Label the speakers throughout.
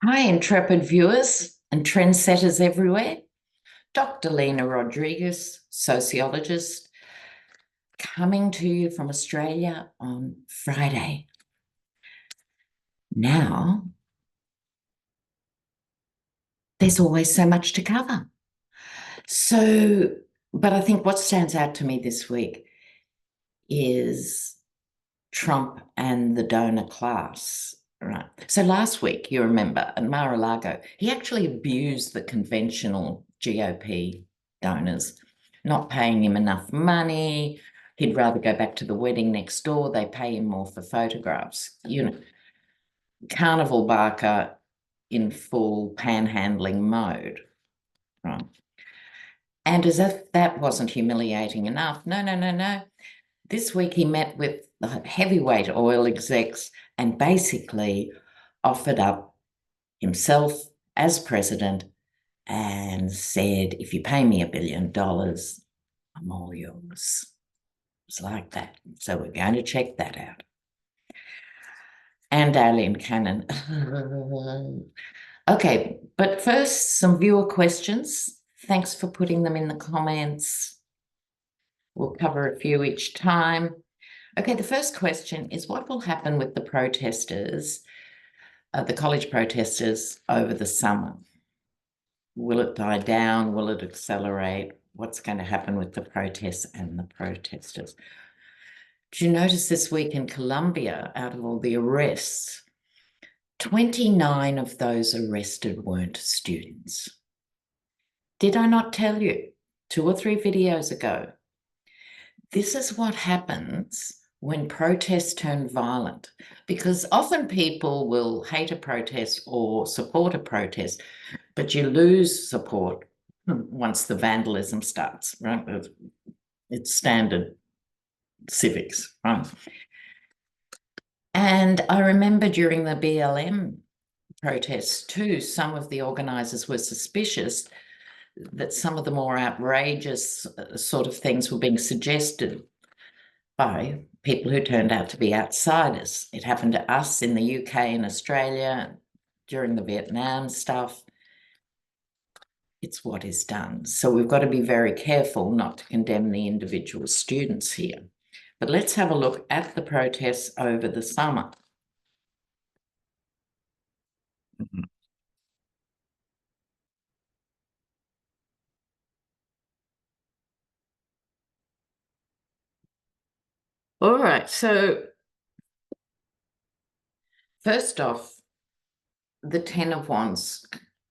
Speaker 1: Hi, intrepid viewers and trendsetters everywhere. Dr. Lena Rodriguez, sociologist, coming to you from Australia on Friday. Now, there's always so much to cover. But I think what stands out to me this week is Trump and the donor class. Right. So last week, you remember, at Mar-a-Lago, he actually abused the conventional GOP donors, not paying him enough money. He'd rather go back to the wedding next door. They pay him more for photographs. Carnival barker in full panhandling mode. Right. And as if that wasn't humiliating enough, no. This week he met with the heavyweight oil execs and basically offered up himself as president and said, if you pay me $1 billion, I'm all yours. It's like that. So we're going to check that out. And Aileen Cannon. Okay, but first, some viewer questions. Thanks for putting them in the comments. We'll cover a few each time. Okay, the first question is what will happen with the protesters, the college protesters over the summer? Will it die down? Will it accelerate? What's going to happen with the protests and the protesters? Did you notice this week in Colombia, out of all the arrests, 29 of those arrested weren't students? Did I not tell you 2 or 3 videos ago? This is what happens when protests turn violent, because often people will hate a protest or support a protest, but you lose support once the vandalism starts, right? It's standard civics, right? And I remember during the BLM protests too, some of the organisers were suspicious that some of the more outrageous sort of things were being suggested by people who turned out to be outsiders. It happened to us in the UK and Australia during the Vietnam stuff. It's what is done. So we've got to be very careful not to condemn the individual students here. But let's have a look at the protests over the summer. All right, so first off, the Ten of Wands,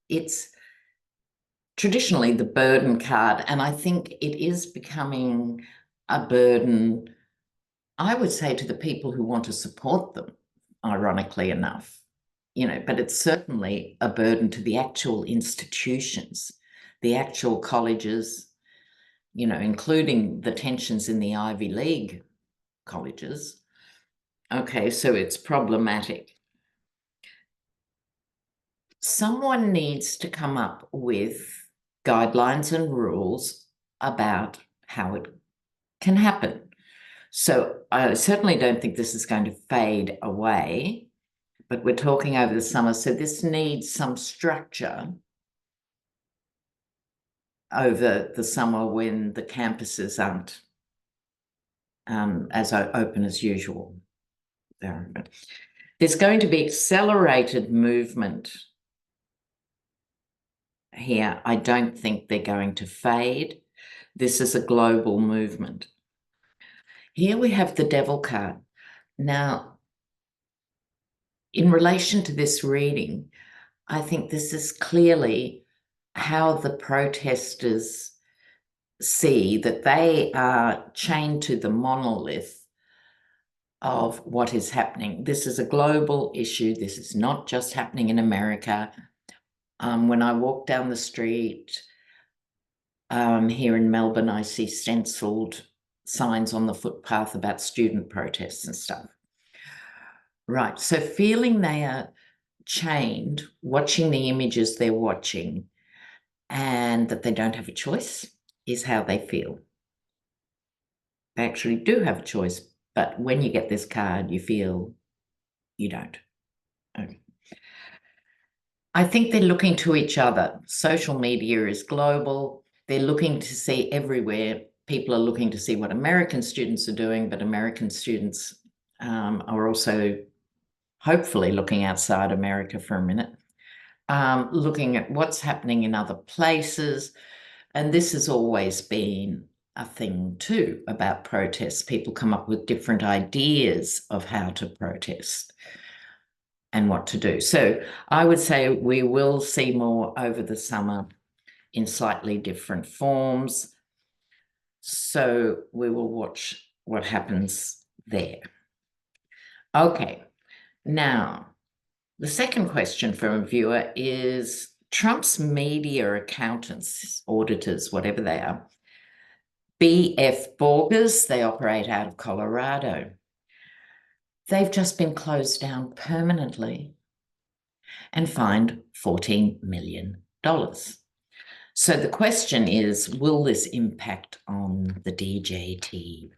Speaker 1: it's traditionally the burden card, and I think it is becoming a burden, I would say, to the people who want to support them, ironically enough, but it's certainly a burden to the actual institutions, the actual colleges, including the tensions in the Ivy League colleges. Okay, so it's problematic. Someone needs to come up with guidelines and rules about how it can happen. So I certainly don't think this is going to fade away, but we're talking over the summer. So this needs some structure over the summer when the campuses aren't as open as usual. There's going to be accelerated movement here. I don't think they're going to fade. This is a global movement. Here we have the Devil card. Now, in relation to this reading, I think this is clearly how the protesters see that they are chained to the monolith of what is happening. This is a global issue. This is not just happening in America. When I walk down the street here in Melbourne, I see stenciled signs on the footpath about student protests and stuff. Right, so feeling they are chained, watching the images they're watching, and that they don't have a choice is how they feel. They actually do have a choice, but when you get this card, you feel you don't. Okay. I think they're looking to each other. Social media is global. They're looking to see everywhere. People are looking to see what American students are doing, but American students are also hopefully looking outside America for a minute, looking at what's happening in other places. And this has always been a thing too about protests. People come up with different ideas of how to protest and what to do. So I would say we will see more over the summer in slightly different forms. So we will watch what happens there. Okay, now the second question from a viewer is Trump's media accountants, auditors, whatever they are, BF Borgers, they operate out of Colorado. They've just been closed down permanently and fined $14 million. So the question is, will this impact on the DJT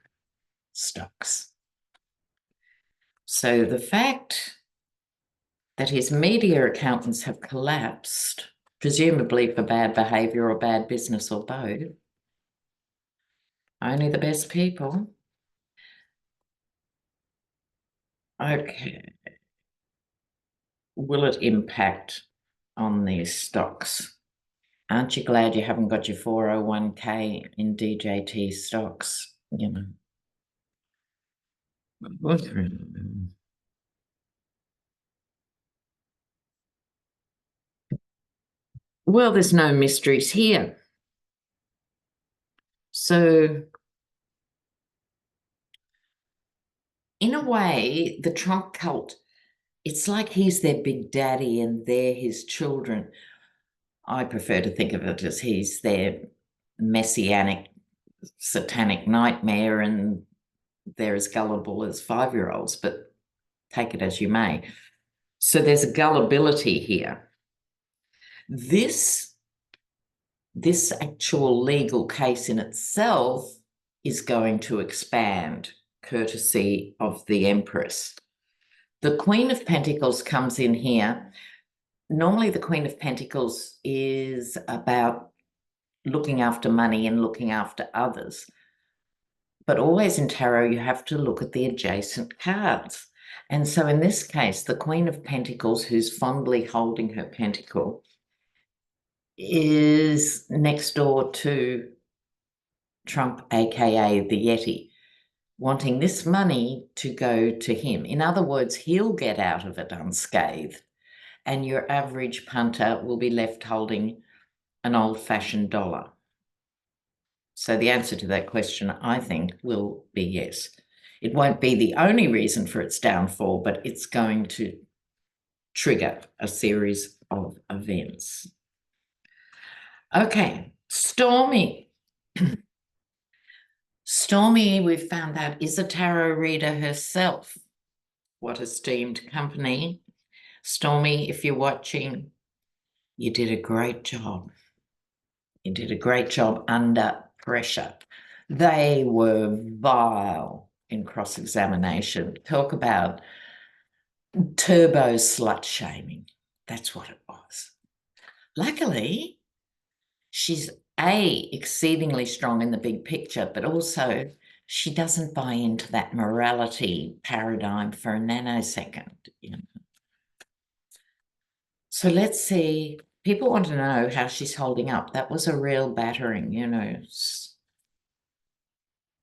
Speaker 1: stocks? So the fact that his media accountants have collapsed, presumably for bad behavior or bad business or both, only the best people. Okay. Will it impact on these stocks? Aren't you glad you haven't got your 401k in DJT stocks? You know. Well, there's no mysteries here. So, in a way, the Trump cult, it's like he's their big daddy and they're his children. I prefer to think of it as he's their messianic, satanic nightmare and they're as gullible as 5-year-olds, but take it as you may. So there's a gullibility here. This actual legal case in itself is going to expand, courtesy of the Empress. The Queen of Pentacles comes in here. Normally the Queen of Pentacles is about looking after money and looking after others. But always in tarot, you have to look at the adjacent cards. And so in this case, the Queen of Pentacles, who's fondly holding her pentacle, is next door to Trump, aka the Yeti, wanting this money to go to him. In other words, he'll get out of it unscathed, and your average punter will be left holding an old-fashioned dollar. So the answer to that question, I think, will be yes. It won't be the only reason for its downfall, but it's going to trigger a series of events. Okay, Stormy. Stormy, we've found out, is a tarot reader herself. What esteemed company. Stormy, if you're watching, you did a great job. You did a great job under pressure. They were vile in cross-examination. Talk about turbo slut shaming. That's what it was. Luckily, she's exceedingly strong in the big picture, but also she doesn't buy into that morality paradigm for a nanosecond. You know? So let's see. People want to know how she's holding up. That was a real battering, you know.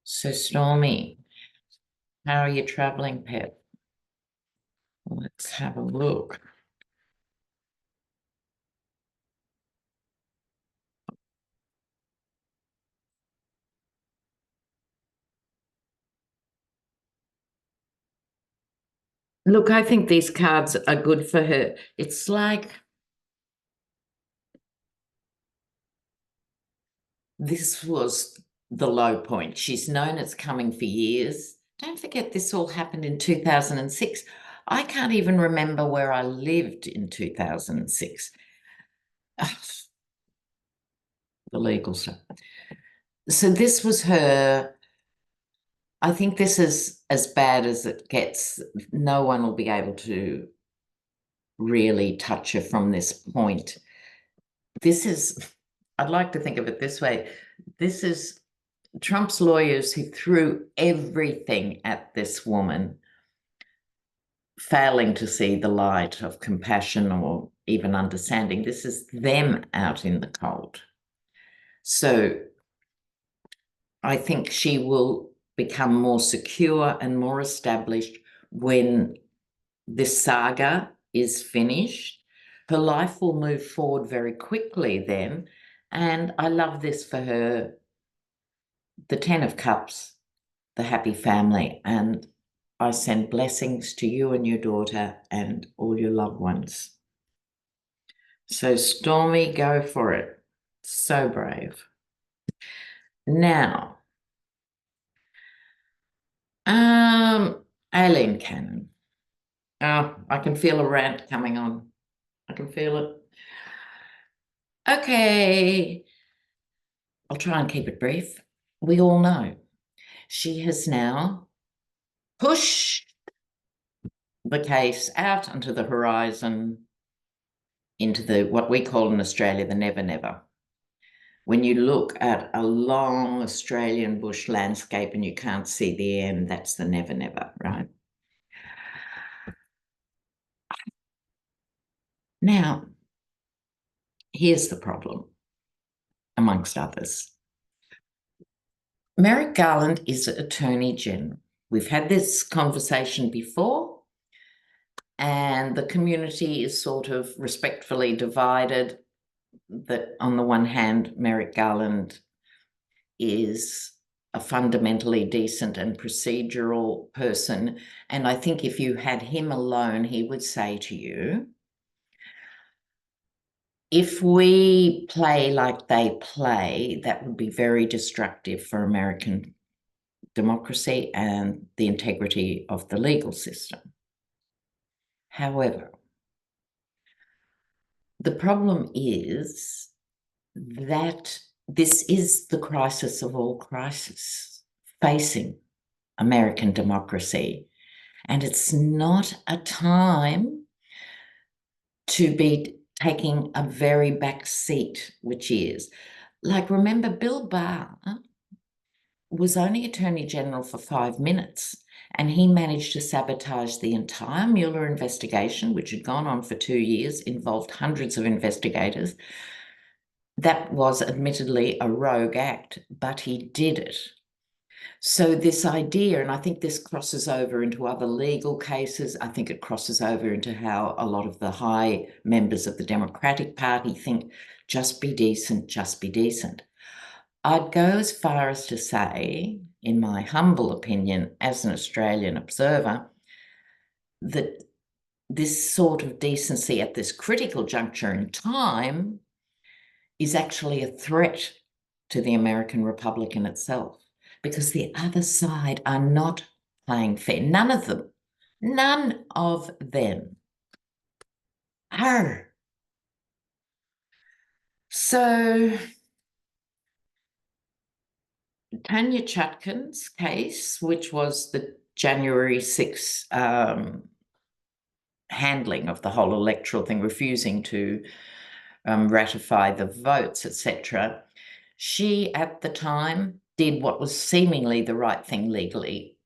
Speaker 1: So Stormy, how are you traveling, pet? Let's have a look. Look, I think these cards are good for her. It's like this was the low point. She's known it's coming for years. Don't forget this all happened in 2006. I can't even remember where I lived in 2006. The legal stuff. So this was her. I think this is as bad as it gets. No one will be able to really touch her from this point. I'd like to think of it this way. This is Trump's lawyers who threw everything at this woman, failing to see the light of compassion or even understanding. This is them out in the cold. So I think she will become more secure and more established when this saga is finished. Her life will move forward very quickly then. And I love this for her, the 10 of Cups, the happy family. And I send blessings to you and your daughter and all your loved ones. So Stormy, go for it. So brave. Now, Aileen Cannon. Oh, I can feel a rant coming on. I can feel it. Okay, I'll try and keep it brief. We all know she has now pushed the case out onto the horizon, into the what we call in Australia the never never. When you look at a long Australian bush landscape and you can't see the end, that's the never never, right? Now, here's the problem, amongst others. Merrick Garland is Attorney General. We've had this conversation before, and the community is sort of respectfully divided that on the one hand, Merrick Garland is a fundamentally decent and procedural person. And I think if you had him alone, he would say to you, if we play like they play, that would be very destructive for American democracy and the integrity of the legal system. However, the problem is that this is the crisis of all crises facing American democracy. And it's not a time to be taking a very back seat, which is, like, remember, Bill Barr was only Attorney General for 5 minutes, and he managed to sabotage the entire Mueller investigation, which had gone on for 2 years, involved hundreds of investigators. That was admittedly a rogue act, but he did it. So this idea, and I think this crosses over into other legal cases, I think it crosses over into how a lot of the high members of the Democratic Party think, just be decent, just be decent. I'd go as far as to say, in my humble opinion, as an Australian observer, that this sort of decency at this critical juncture in time is actually a threat to the American Republic in itself, because the other side are not playing fair. None of them are. So Tanya Chutkan's case, which was the January 6th handling of the whole electoral thing, refusing to ratify the votes, etc., she at the time did what was seemingly the right thing legally.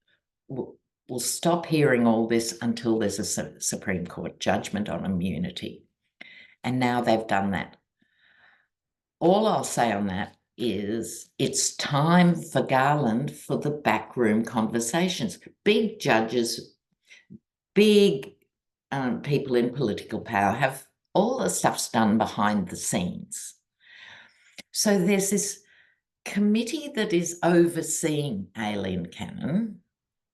Speaker 1: We'll stop hearing all this until there's a Supreme Court judgment on immunity. And now they've done that. All I'll say on that is it's time for Garland for the backroom conversations. Big judges, big people in political power have all the stuff's done behind the scenes. So there's this committee that is overseeing Aileen Cannon,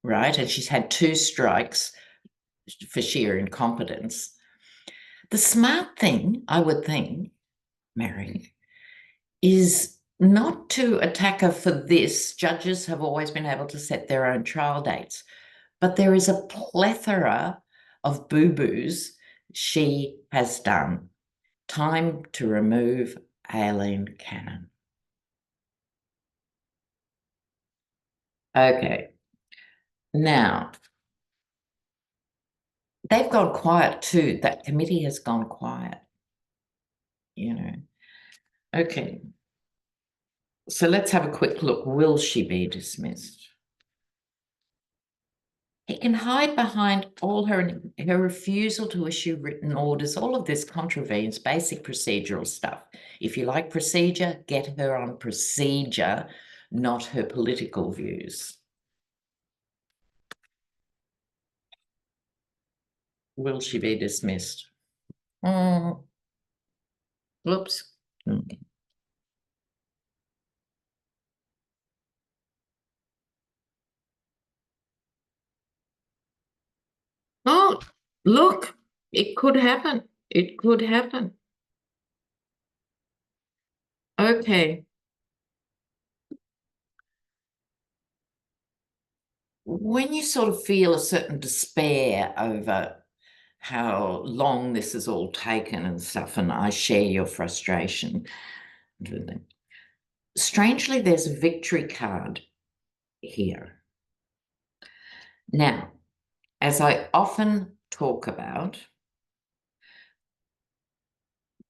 Speaker 1: right? And she's had 2 strikes for sheer incompetence. The smart thing, I would think, Mary, is not to attack her for this. Judges have always been able to set their own trial dates, but there is a plethora of boo-boos she has done. Time to remove Aileen Cannon. Okay. Now, They've gone quiet too. That committee has gone quiet, you know. Okay. So let's have a quick look. Will she be dismissed? He can hide behind all her refusal to issue written orders. All of this contravenes basic procedural stuff. If you like procedure, get her on procedure, not her political views. Will she be dismissed? Whoops. Okay. Oh, look, it could happen. It could happen. Okay. When you sort of feel a certain despair over how long this has all taken and stuff, and I share your frustration. Strangely, there's a victory card here. Now, as I often talk about,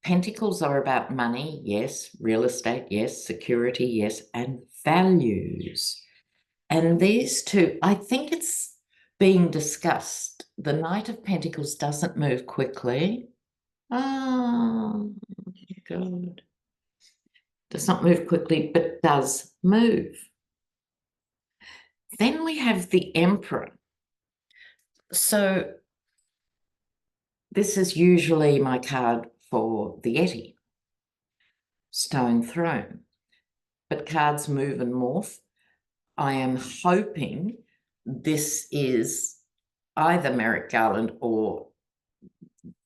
Speaker 1: Pentacles are about money, yes, real estate, yes, security, yes, and values. And these two, I think it's being discussed. The Knight of Pentacles doesn't move quickly. Oh, good. Does not move quickly, but does move. Then we have the Emperor. So this is usually my card for the Yeti, Stone Throne. But cards move and morph. I am hoping this is either Merrick Garland or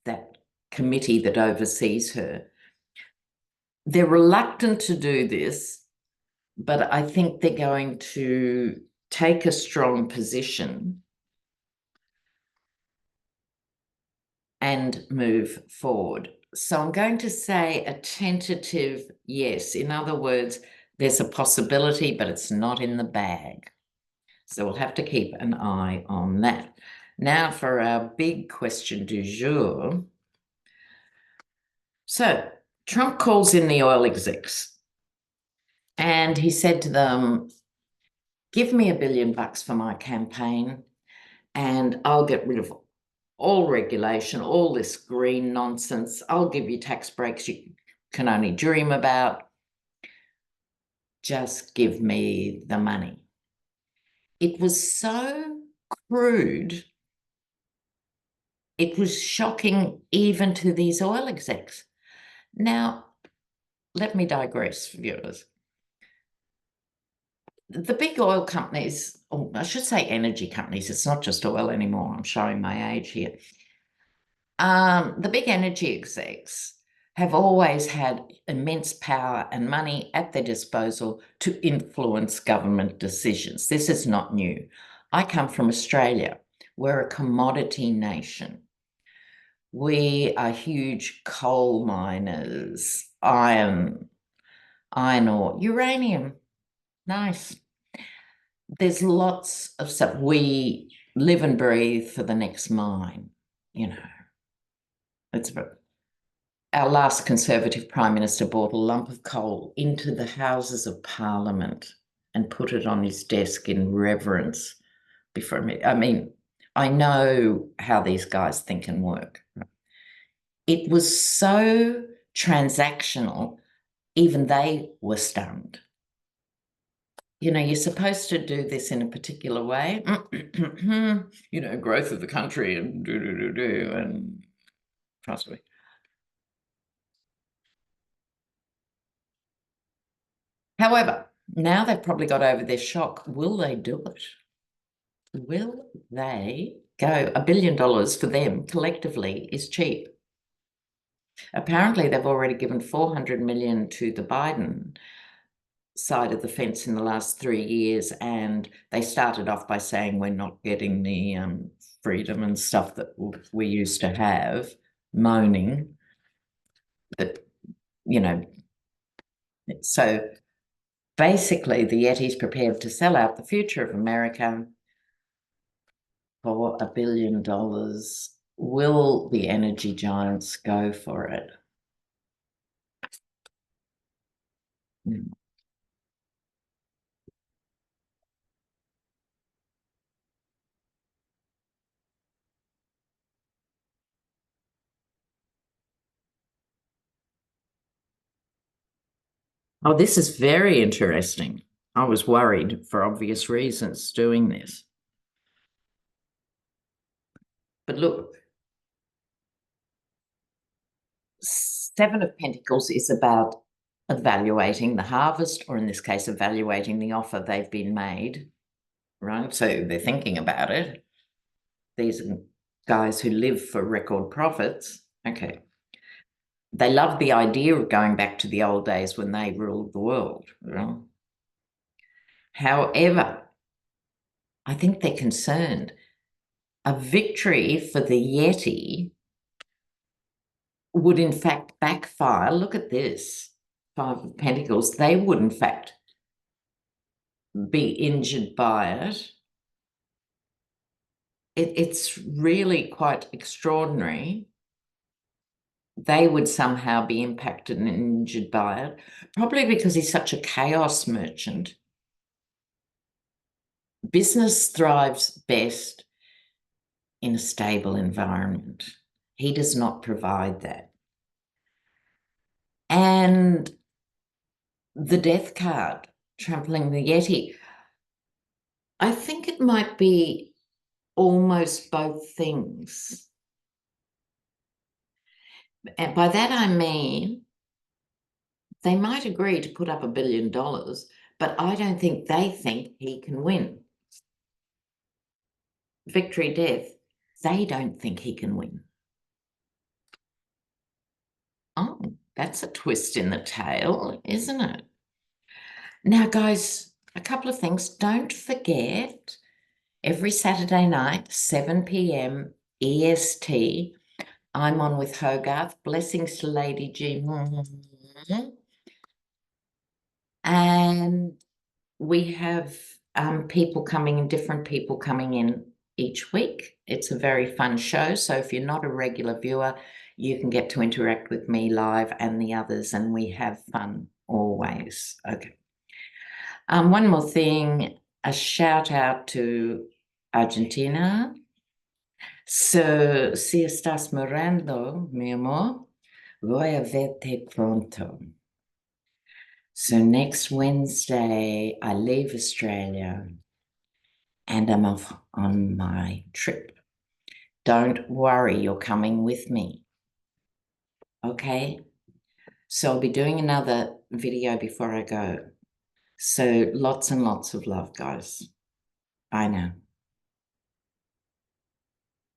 Speaker 1: that committee that oversees her. They're reluctant to do this, but I think they're going to take a strong position and move forward. So I'm going to say a tentative yes. In other words, there's a possibility, but it's not in the bag. So we'll have to keep an eye on that. Now for our big question du jour. So Trump calls in the oil execs and he said to them, give me $1 billion for my campaign and I'll get rid of all regulation, all this green nonsense. I'll give you tax breaks you can only dream about. Just give me the money. It was so crude. It was shocking even to these oil execs. Now, let me digress, viewers. The big oil companies, or I should say energy companies, it's not just oil anymore, I'm showing my age here. The big energy execs have always had immense power and money at their disposal to influence government decisions. This is not new. I come from Australia. We're a commodity nation. We are huge coal miners, iron ore, uranium. Nice. There's lots of stuff. We live and breathe for the next mine, you know. It's our last Conservative Prime Minister brought a lump of coal into the Houses of Parliament and put it on his desk in reverence before me. I mean, I know how these guys think and work. It was so transactional, even they were stunned. You know, you're supposed to do this in a particular way, you know, growth of the country and and trust me. However, now they've probably got over their shock. Will they do it? Will they go? $1 billion for them collectively is cheap. Apparently, they've already given $400 million to the Biden side of the fence in the last 3 years, and they started off by saying we're not getting the freedom and stuff that we used to have, moaning that, you know. So basically the Yeti's prepared to sell out the future of America for $1 billion Will the energy giants go for it? Hmm. Oh, this is very interesting. I was worried for obvious reasons doing this. But look, Seven of Pentacles is about evaluating the harvest, or in this case, evaluating the offer they've been made, right? So they're thinking about it. These are guys who live for record profits. Okay. They love the idea of going back to the old days when they ruled the world. You know? However, I think they're concerned. A victory for the Yeti would in fact backfire. Look at this, Five of Pentacles. They would in fact be injured by it. It's really quite extraordinary. They would somehow be impacted and injured by it, probably because he's such a chaos merchant. Business thrives best in a stable environment. He does not provide that. And the Death card, trampling the Yeti, I think it might be almost both things. And by that I mean, they might agree to put up $1 billion, but I don't think they think he can win. Victory, death, they don't think he can win. Oh, that's a twist in the tale, isn't it? Now, guys, a couple of things. Don't forget, every Saturday night, 7 p.m. EST, I'm on with Hogarth. Blessings to Lady G. And we have people coming in, different people coming in each week. It's a very fun show. So if you're not a regular viewer, you can get to interact with me live and the others, and we have fun always. Okay. One more thing, a shout out to Argentina. So, si estás mirando, mi amor, voy a verte pronto. So next Wednesday, I leave Australia and I'm off on my trip. Don't worry, you're coming with me. Okay? So I'll be doing another video before I go. So lots and lots of love, guys. Bye now.